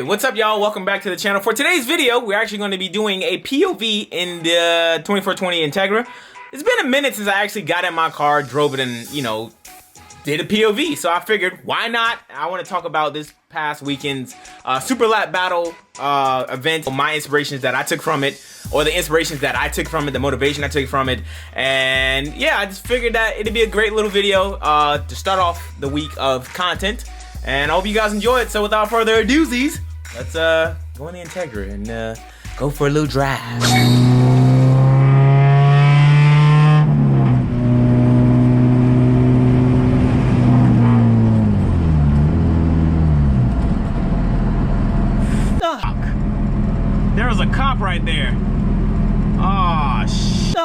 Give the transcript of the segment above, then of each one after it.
What's up, y'all? Welcome back to the channel. For today's video, we're actually going to be doing a POV in the 2420 Integra. It's been a minute since I actually got in my car, drove it, and, you know, did a POV. So I figured, why not? I want to talk about this past weekend's Super Lap Battle event, my inspirations that I took from it, or the inspirations that I took from it, the motivation I took from it. And yeah, I just figured that it'd be a great little video to start off the week of content. And I hope you guys enjoy it. So without further ado-sies, let's go in the Integra and go for a little drive. There was a cop right there. Oh, shit.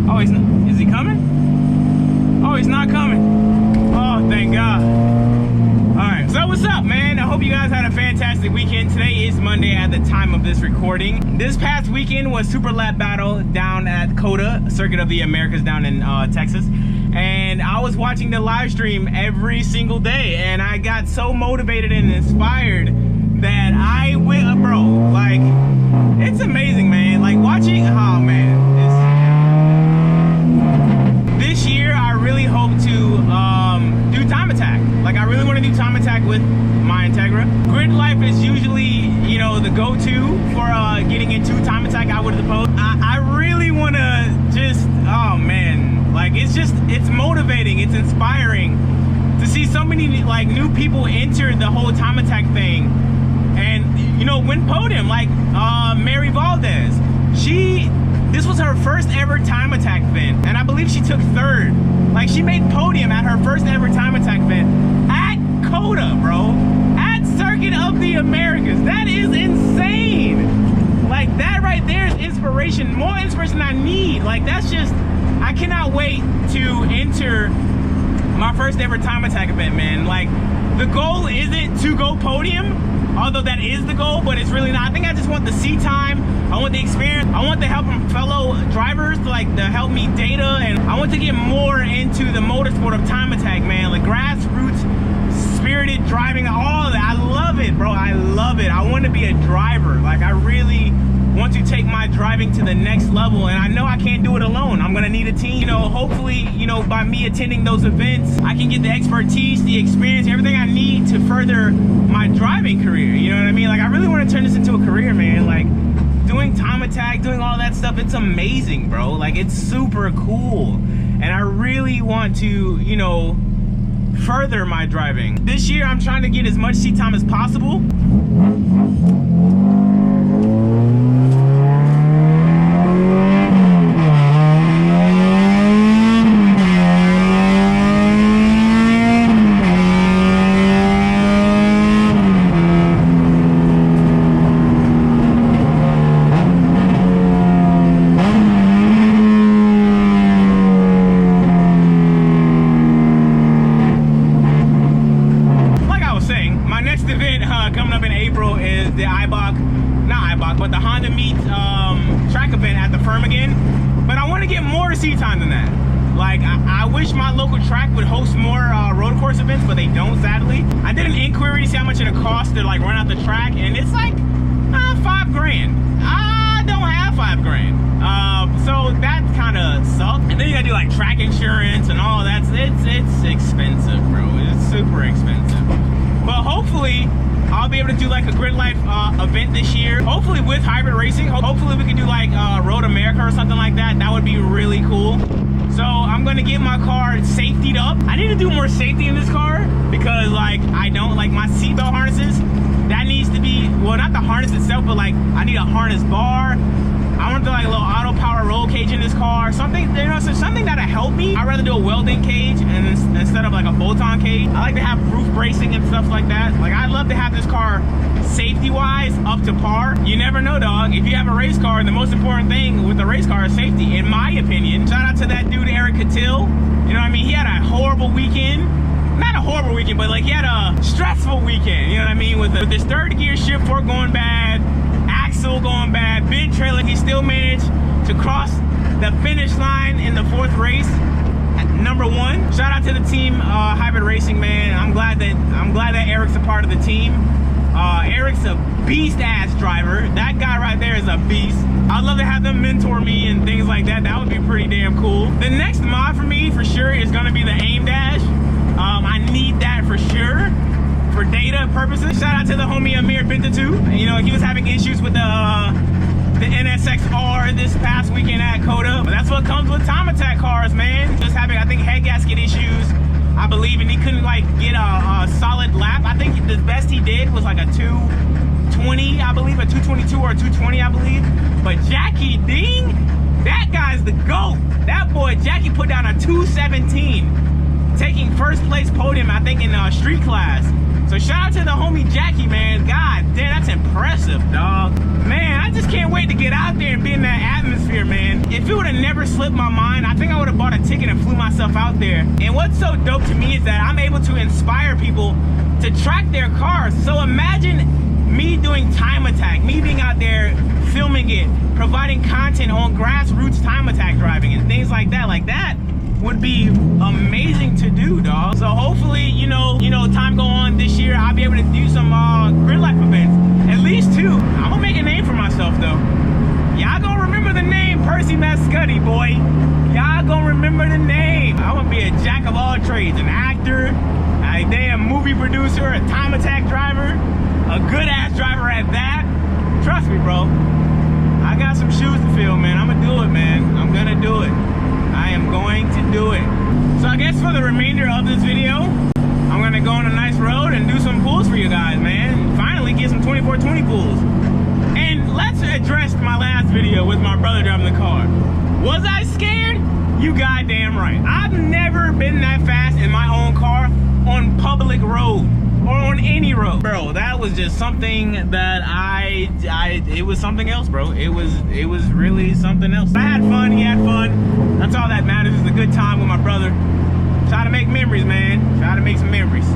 Oh, he's not, is he coming? Oh, he's not coming. Oh, thank God. Alright, so what's up, man? I hope you guys had a fantastic weekend. Today is Monday at the time of this recording. This past weekend was Super Lap Battle down at COTA, Circuit of the Americas down in Texas. And I was watching the live stream every single day, and I got so motivated and inspired that I went, bro, like, it's amazing, man. Like, watching, oh, man. This year, I really hope to do time attack. Like, I really want to do time attack with my Integra. Grid life is usually, you know, the go-to for getting into time attack, I would suppose. I really want to just, oh, man. Like, it's motivating, it's inspiring to see so many, like, new people enter the whole time attack thing. And, you know, win podium, like Mary Valdez. This was her first ever time attack event, and I believe she took third. Like, she made podium at her first ever time attack event at COTA, bro. At Circuit of the Americas. That is insane. Like, that right there is inspiration. More inspiration than I need. Like, that's just, I cannot wait to enter my first ever time attack event, man. Like, the goal isn't to go podium, although that is the goal, but it's really not. I think I just want the seat time. I want the experience. I want the help from fellow drivers to help me data, and I want to get more into the motorsport of time attack, man. Like grassroots, spirited driving, all of that. I love it, bro. I love it. I want to be a driver. Like, I really want to take my driving to the next level, and I know I can't do it alone. I'm gonna need a team. You know, hopefully, you know, by me attending those events, I can get the expertise, the experience, everything I need to further my driving career. You know what I mean? Like, I really want to turn this into a career, man. Like, doing time attack, doing all that stuff, it's amazing, bro. Like, it's super cool, and I really want to, you know, further my driving. This year, I'm trying to get as much seat time as possible. Coming up in April is the but the Honda Meet track event at the firm again. But I want to get more seat time than that. Like, I wish my local track would host more road course events, but they don't, sadly. I did an inquiry to see how much it'll cost to, like, run out the track, and it's like $5 grand. I don't have $5 grand. So that kind of sucks. And then you gotta do like track insurance and all that. It's expensive, bro. It's super expensive. But hopefully I'll be able to do like a grid life event this year. Hopefully with hybrid racing. Hopefully we can do like Road America or something like that. That would be really cool. So I'm gonna get my car safetied up. I need to do more safety in this car because, like, I don't like my seatbelt harnesses. That needs to be, well, not the harness itself, but like I need a harness bar. I want to do like a little auto power roll cage in this car. Something, you know, so something that'll help me. I'd rather do a welding cage and instead of like a bolt-on cage. I like to have roof bracing and stuff like that. Like, I'd love to have this car safety-wise up to par. You never know, dog. If you have a race car, the most important thing with the race car is safety, in my opinion. Shout out to that dude, Eric Catil. You know what I mean? He had a horrible weekend. Not a horrible weekend, but like he had a stressful weekend. You know what I mean? With this third gear shift fork going bad, axle going bad, big trailer, he still managed to cross the finish line in the 4th race at #1. Shout out to the team, Hybrid Racing, man. I'm glad that Eric's a part of the team. Eric's a beast-ass driver. That guy right there is a beast. I'd love to have them mentor me and things like that. That would be pretty damn cool. The next mod for me, for sure, is gonna be the aim dash. I need that for sure, for data purposes. Shout out to the homie Amir Bintatu. You know, he was having issues with the NSX-R this past weekend at Coda. But that's what comes with time attack cars, man. Just having, I think, head gasket issues, I believe, and he couldn't like get a solid lap. I think the best he did was like a 220, I believe, a 222 or a 220, I believe. But Jackie Ding, that guy's the GOAT. That boy, Jackie, put down a 217, taking first place podium, I think, in street class. So shout out to the homie Jackie, man. God damn, that's impressive, dog. Man, I just can't wait to get out there and be in that atmosphere, man. If it would have never slipped my mind, I think I would have bought a ticket and flew myself out there. And what's so dope to me is that I'm able to inspire people to track their cars. So imagine me doing time attack, me being out there filming it, providing content on grassroots time attack driving and things like that. Like that would be amazing to do, dog. So hopefully, you know, time go on this year, I'll be able to do some grid life events, at least 2. I'm gonna make a name for myself though. Y'all gonna remember the name Percy Mascutti, boy. Y'all gonna remember the name. I'm gonna be a jack of all trades, an actor, a damn movie producer, a time attack driver, a good ass driver at that. Trust me, bro. I got some shoes to fill, man. I'm gonna do it, man. I'm gonna do it. I am going to do it. So I guess for the remainder of this video, I'm gonna go on a nice road and do some pulls for you guys, man. Finally get some 24/20 pulls. And let's address my last video with my brother driving the car. Was I scared? You goddamn right. I've never been that fast in my own car on public road or on any road. Bro, that was just something that it was something else, bro. It was really something else. I had fun, he had fun. That's all that matters, is a good time with my brother. Try to make memories, man. Try to make some memories.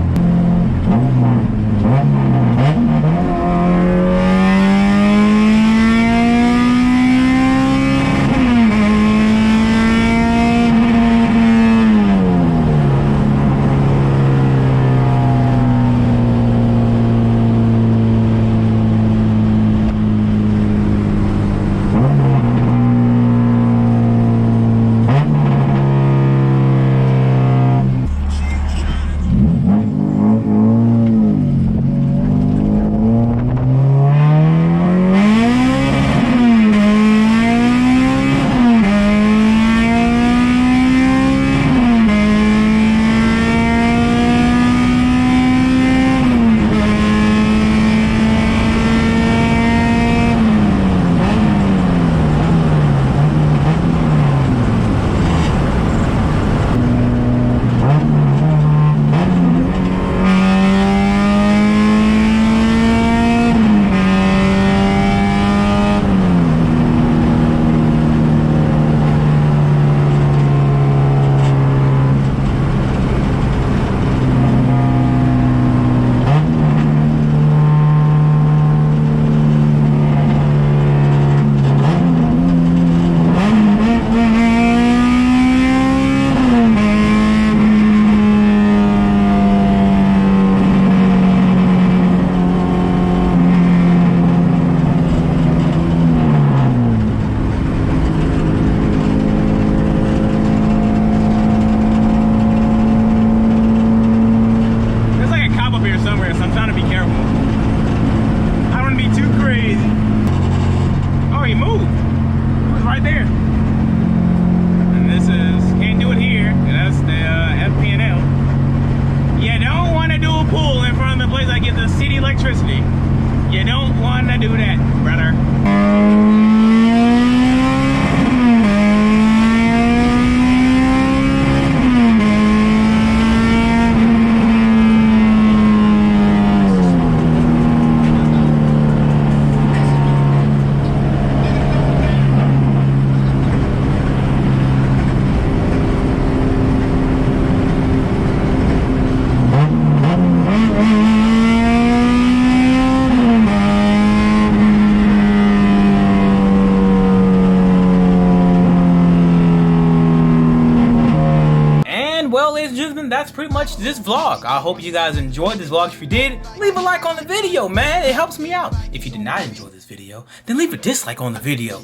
that's pretty much this vlog. I hope you guys enjoyed this vlog. If you did, leave a like on the video, man. It helps me out. If you did not enjoy this video, then leave a dislike on the video.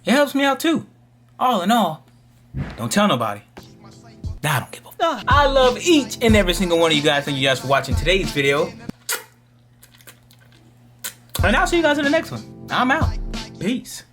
It helps me out too. All in all, don't tell nobody. Nah, I don't give a fuck. I love each and every single one of you guys. Thank you guys for watching today's video. And I'll see you guys in the next one. I'm out. Peace.